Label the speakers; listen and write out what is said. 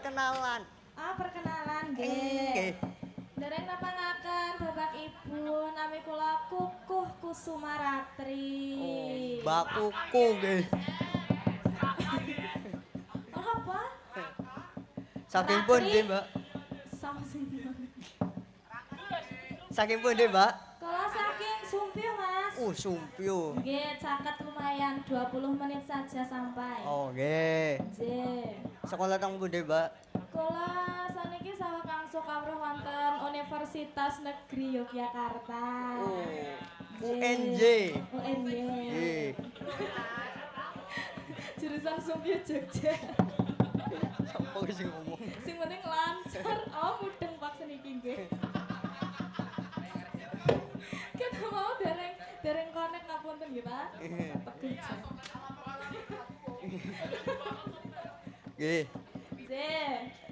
Speaker 1: perkenalan.
Speaker 2: Ah, perkenalan nggih. Dereng napangaken Bapak Ibu, nami kula Kukuh Kusumaratri.
Speaker 1: Oh, Mbak Kuku nggih.
Speaker 2: Apa?
Speaker 1: Saking pundi, Mbak?
Speaker 2: Sama sinten.
Speaker 1: Saking pundi, Mbak?
Speaker 2: Kula saking Sumpyu, Mas.
Speaker 1: Sumpyu.
Speaker 2: Nggih, caket lumayan 20 menit saja sampai.
Speaker 1: Oh, nggih.
Speaker 2: Nggih.
Speaker 1: Sekolah teng pundi, Mbak?
Speaker 2: Kula saniki sawah kangsu kawruh wonten Universitas Negeri Yogyakarta.
Speaker 1: UNJ.
Speaker 2: UNJ.
Speaker 1: Nggih.
Speaker 2: Jurusan Sumpyu Jogja.
Speaker 1: Sopo sing ngomong?
Speaker 2: Sing penting lancar. Oh, mudeng Pak seniki nggih. Kita mau dereng konek ngapunten nggih, Pak. Teguh.
Speaker 1: Nggih.
Speaker 2: Nggih.